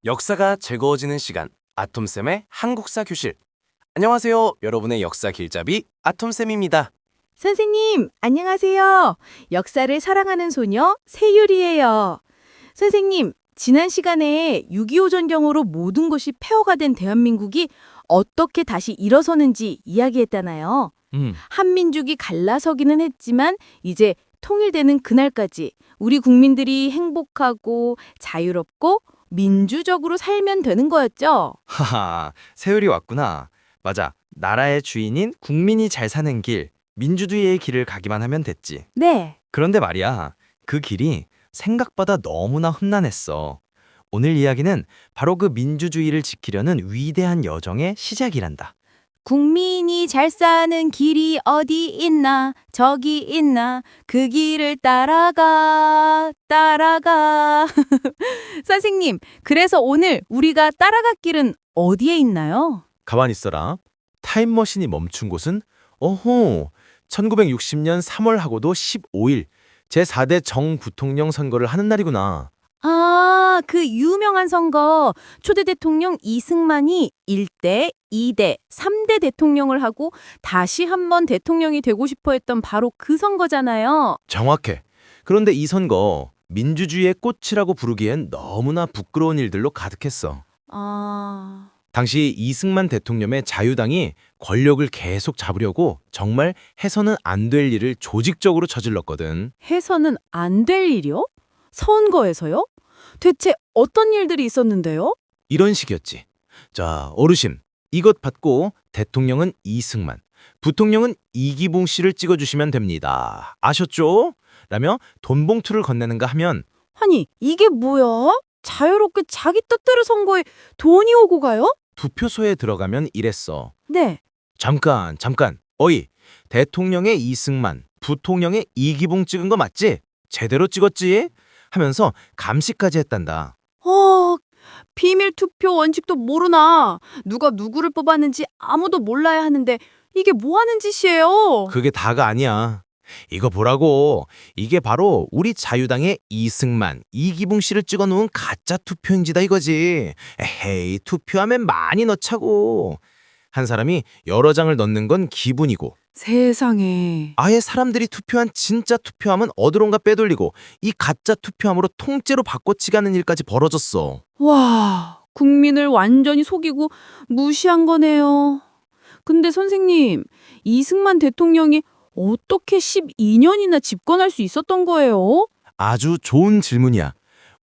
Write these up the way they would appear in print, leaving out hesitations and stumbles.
역사가 즐거워지는 시간, 아톰쌤의 한국사 교실. 안녕하세요, 여러분의 역사 길잡이 아톰쌤입니다. 선생님, 안녕하세요. 역사를 사랑하는 소녀 세율이에요. 선생님, 지난 시간에 6.25 전경으로 모든 것이 폐허가 된 대한민국이 어떻게 다시 일어서는지 이야기했잖아요. 한민족이 갈라서기는 했지만 이제 통일되는 그날까지 우리 국민들이 행복하고 자유롭고 민주적으로 살면 되는 거였죠. 하하, 세율이 왔구나. 맞아. 나라의 주인인 국민이 잘 사는 길, 민주주의의 길을 가기만 하면 됐지. 네. 그런데 말이야, 그 길이 생각보다 너무나 험난했어. 오늘 이야기는 바로 그 민주주의를 지키려는 위대한 여정의 시작이란다. 국민이 잘 사는 길이 어디 있나 저기 있나 그 길을 따라가 선생님, 그래서 오늘 우리가 따라갈 길은 어디에 있나요? 가만히 있어라. 타임머신이 멈춘 곳은 1960년 3월하고도 15일 제4대 정부통령 선거를 하는 날이구나. 아, 그 유명한 선거. 초대 대통령 이승만이 1대, 2대, 3대 대통령을 하고 다시 한번 대통령이 되고 싶어 했던 바로 그 선거잖아요. 정확해. 그런데 이 선거, 민주주의의 꽃이라고 부르기엔 너무나 부끄러운 일들로 가득했어. 아... 당시 이승만 대통령의 자유당이 권력을 계속 잡으려고 정말 해서는 안 될 일을 조직적으로 저질렀거든. 해서는 안 될 일이요? 선거에서요? 대체 어떤 일들이 있었는데요? 이런 식이었지. 자, 어르신, 이것 받고 대통령은 이승만, 부통령은 이기붕 씨를 찍어주시면 됩니다. 아셨죠? 라며 돈 봉투를 건네는가 하면 아니, 이게 뭐야? 자유롭게 자기 뜻대로 선거에 돈이 오고 가요? 투표소에 들어가면 이랬어. 네. 잠깐. 어이, 대통령의 이승만, 부통령의 이기붕 찍은 거 맞지? 제대로 찍었지? 하면서 감시까지 했단다. 비밀 투표 원칙도 모르나. 누가 누구를 뽑았는지 아무도 몰라야 하는데 이게 뭐 하는 짓이에요? 그게 다가 아니야. 이거 보라고. 이게 바로 우리 자유당의 이승만, 이기붕 씨를 찍어놓은 가짜 투표용지다 이거지. 에헤이, 투표하면 많이 넣자고. 한 사람이 여러 장을 넣는 건 기분이고 세상에. 아예 사람들이 투표한 진짜 투표함은 어디론가 빼돌리고 이 가짜 투표함으로 통째로 바꿔치기하는 일까지 벌어졌어. 와, 국민을 완전히 속이고 무시한 거네요. 근데 선생님, 이승만 대통령이 어떻게 12년이나 집권할 수 있었던 거예요? 아주 좋은 질문이야.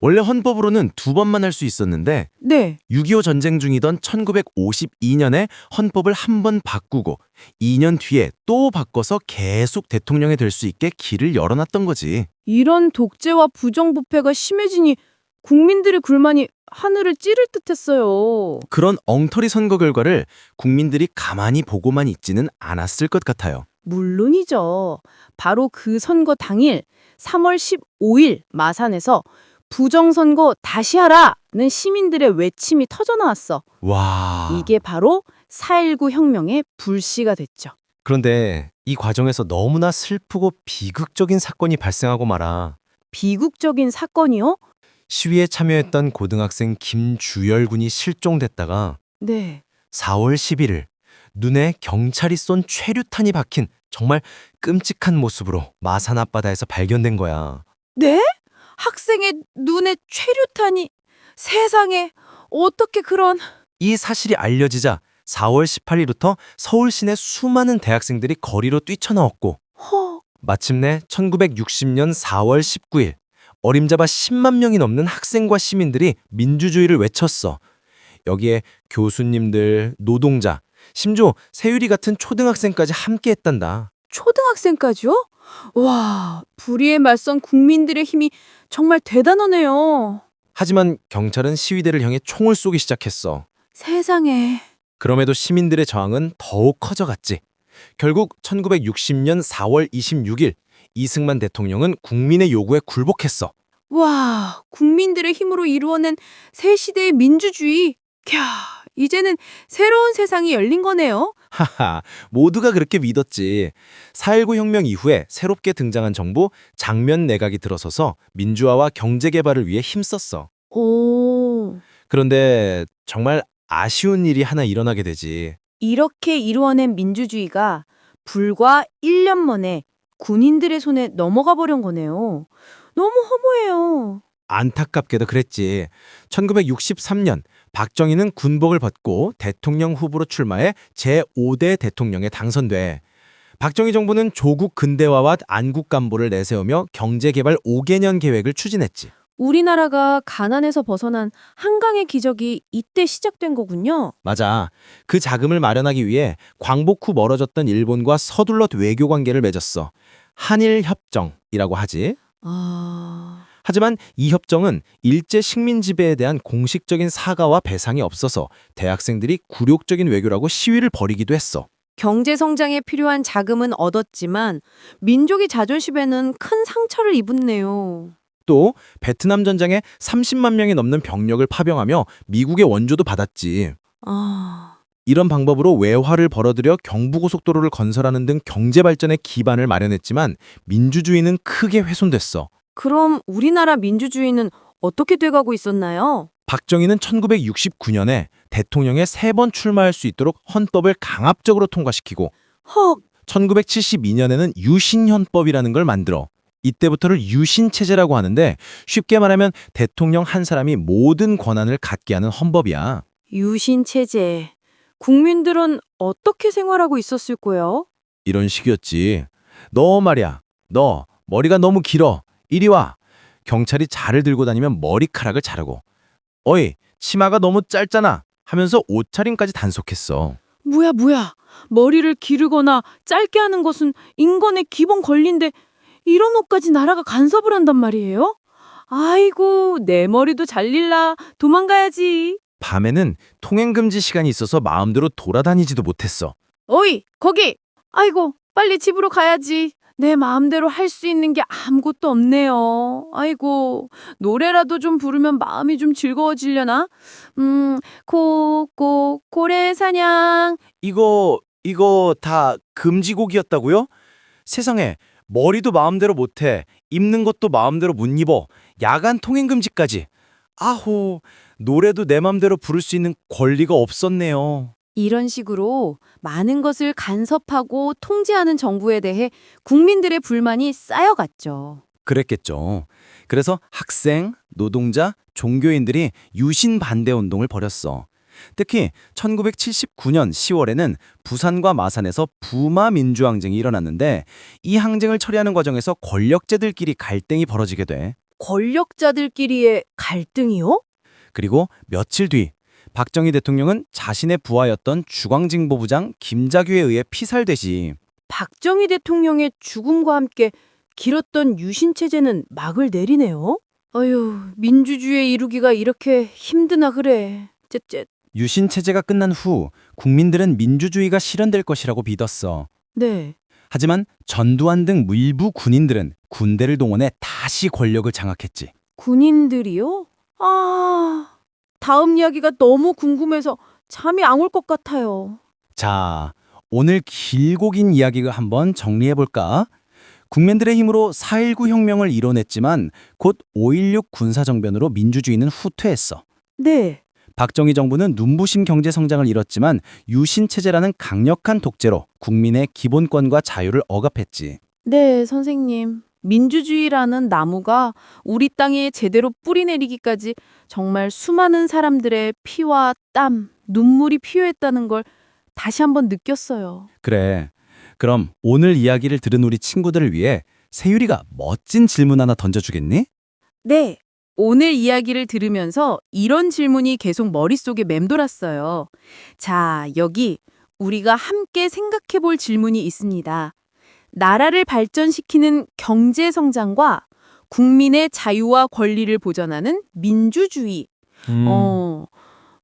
원래 헌법으로는 2번만 할 수 있었는데 네. 6.25 전쟁 중이던 1952년에 헌법을 한 번 바꾸고 2년 뒤에 또 바꿔서 계속 대통령이 될 수 있게 길을 열어놨던 거지. 이런 독재와 부정부패가 심해지니 국민들의 불만이 하늘을 찌를 듯했어요. 그런 엉터리 선거 결과를 국민들이 가만히 보고만 있지는 않았을 것 같아요. 물론이죠. 바로 그 선거 당일 3월 15일 마산에서 부정선거 다시 하라는 시민들의 외침이 터져나왔어. 와. 이게 바로 4.19 혁명의 불씨가 됐죠. 그런데 이 과정에서 너무나 슬프고 비극적인 사건이 발생하고 말아. 비극적인 사건이요? 시위에 참여했던 고등학생 김주열 군이 실종됐다가 네. 4월 11일 눈에 경찰이 쏜 최루탄이 박힌 정말 끔찍한 모습으로 마산 앞바다에서 발견된 거야. 네? 학생의 눈에 최루탄이. 세상에, 어떻게 그런... 이 사실이 알려지자 4월 18일부터 서울 시내 수많은 대학생들이 거리로 뛰쳐나왔고 허... 마침내 1960년 4월 19일 어림잡아 10만 명이 넘는 학생과 시민들이 민주주의를 외쳤어. 여기에 교수님들, 노동자, 심지어 세율이 같은 초등학생까지 함께했단다. 초등학생까지요? 와, 불의에 맞선 국민들의 힘이 정말 대단하네요. 하지만 경찰은 시위대를 향해 총을 쏘기 시작했어. 세상에. 그럼에도 시민들의 저항은 더욱 커져갔지. 결국 1960년 4월 26일 이승만 대통령은 국민의 요구에 굴복했어. 와, 국민들의 힘으로 이루어낸 새 시대의 민주주의. 캬, 이제는 새로운 세상이 열린 거네요. 하하, 모두가 그렇게 믿었지. 4.19 혁명 이후에 새롭게 등장한 정부 장면 내각이 들어서서 민주화와 경제 개발을 위해 힘썼어. 오, 그런데 정말 아쉬운 일이 하나 일어나게 되지. 이렇게 이루어낸 민주주의가 불과 1년 만에 군인들의 손에 넘어가 버린 거네요. 너무 허무해요. 안타깝게도 그랬지. 1963년 박정희는 군복을 벗고 대통령 후보로 출마해 제5대 대통령에 당선돼. 박정희 정부는 조국 근대화와 안국 간보를 내세우며 경제개발 5개년 계획을 추진했지. 우리나라가 가난에서 벗어난 한강의 기적이 이때 시작된 거군요. 맞아. 그 자금을 마련하기 위해 광복 후 멀어졌던 일본과 서둘러 외교 관계를 맺었어. 한일협정이라고 하지. 하지만 이 협정은 일제 식민 지배에 대한 공식적인 사과와 배상이 없어서 대학생들이 굴욕적인 외교라고 시위를 벌이기도 했어. 경제 성장에 필요한 자금은 얻었지만 민족의 자존심에는 큰 상처를 입었네요. 또 베트남 전쟁에 30만 명이 넘는 병력을 파병하며 미국의 원조도 받았지. 이런 방법으로 외화를 벌어들여 경부고속도로를 건설하는 등 경제 발전의 기반을 마련했지만 민주주의는 크게 훼손됐어. 그럼 우리나라 민주주의는 어떻게 돼가고 있었나요? 박정희는 1969년에 대통령에 3번 출마할 수 있도록 헌법을 강압적으로 통과시키고 헉, 1972년에는 유신헌법이라는 걸 만들어. 이때부터를 유신체제라고 하는데 쉽게 말하면 대통령 한 사람이 모든 권한을 갖게 하는 헌법이야. 유신체제. 국민들은 어떻게 생활하고 있었을 거예요? 이런 식이었지. 너 말이야. 너 머리가 너무 길어. 이리 와. 경찰이 자를 들고 다니면 머리카락을 자르고. 어이, 치마가 너무 짧잖아. 하면서 옷차림까지 단속했어. 뭐야. 머리를 기르거나 짧게 하는 것은 인권의 기본 권리인데 이런 옷까지 나라가 간섭을 한단 말이에요? 아이고, 내 머리도 잘릴라. 도망가야지. 밤에는 통행금지 시간이 있어서 마음대로 돌아다니지도 못했어. 어이, 거기! 아이고, 빨리 집으로 가야지. 내 마음대로 할 수 있는 게 아무것도 없네요. 아이고, 노래라도 좀 부르면 마음이 좀 즐거워지려나? 고래사냥. 이거 다 금지곡이었다고요? 세상에, 머리도 마음대로 못해, 입는 것도 마음대로 못 입어, 야간 통행금지까지. 아호, 노래도 내 맘대로 부를 수 있는 권리가 없었네요. 이런 식으로 많은 것을 간섭하고 통제하는 정부에 대해 국민들의 불만이 쌓여갔죠. 그랬겠죠. 그래서 학생, 노동자, 종교인들이 유신 반대 운동을 벌였어. 특히 1979년 10월에는 부산과 마산에서 부마 민주항쟁이 일어났는데 이 항쟁을 처리하는 과정에서 권력자들끼리 갈등이 벌어지게 돼. 권력자들끼리의 갈등이요? 그리고 며칠 뒤 박정희 대통령은 자신의 부하였던 중앙징보부장 김자규에 의해 피살되지. 박정희 대통령의 죽음과 함께 길었던 유신체제는 막을 내리네요. 어휴, 민주주의 이루기가 이렇게 힘드나 그래. 쯧쯧. 유신 체제가 끝난 후 국민들은 민주주의가 실현될 것이라고 믿었어. 네. 하지만 전두환 등 일부 군인들은 군대를 동원해 다시 권력을 장악했지. 군인들이요? 다음 이야기가 너무 궁금해서 잠이 안 올 것 같아요. 자, 오늘 길고 긴 이야기를 한번 정리해 볼까? 국민들의 힘으로 4.19 혁명을 이뤄냈지만 곧 5.16 군사정변으로 민주주의는 후퇴했어. 네. 박정희 정부는 눈부신 경제 성장을 이뤘지만 유신 체제라는 강력한 독재로 국민의 기본권과 자유를 억압했지. 네, 선생님. 민주주의라는 나무가 우리 땅에 제대로 뿌리 내리기까지 정말 수많은 사람들의 피와 땀, 눈물이 필요했다는 걸 다시 한번 느꼈어요. 그래. 그럼 오늘 이야기를 들은 우리 친구들을 위해 세율이가 멋진 질문 하나 던져주겠니? 네. 오늘 이야기를 들으면서 이런 질문이 계속 머릿속에 맴돌았어요. 자, 여기 우리가 함께 생각해 볼 질문이 있습니다. 나라를 발전시키는 경제 성장과 국민의 자유와 권리를 보전하는 민주주의.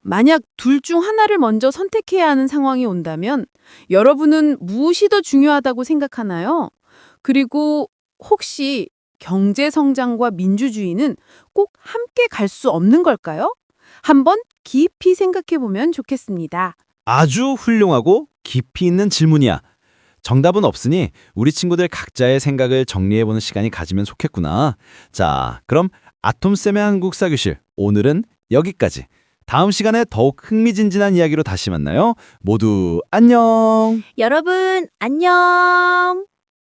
만약 둘 중 하나를 먼저 선택해야 하는 상황이 온다면 여러분은 무엇이 더 중요하다고 생각하나요? 그리고 혹시 경제 성장과 민주주의는 꼭 함께 갈 수 없는 걸까요? 한번 깊이 생각해 보면 좋겠습니다. 아주 훌륭하고 깊이 있는 질문이야. 정답은 없으니 우리 친구들 각자의 생각을 정리해보는 시간이 가지면 좋겠구나. 자, 그럼 아톰쌤의 한국사교실 오늘은 여기까지. 다음 시간에 더욱 흥미진진한 이야기로 다시 만나요. 모두 안녕! 여러분, 안녕!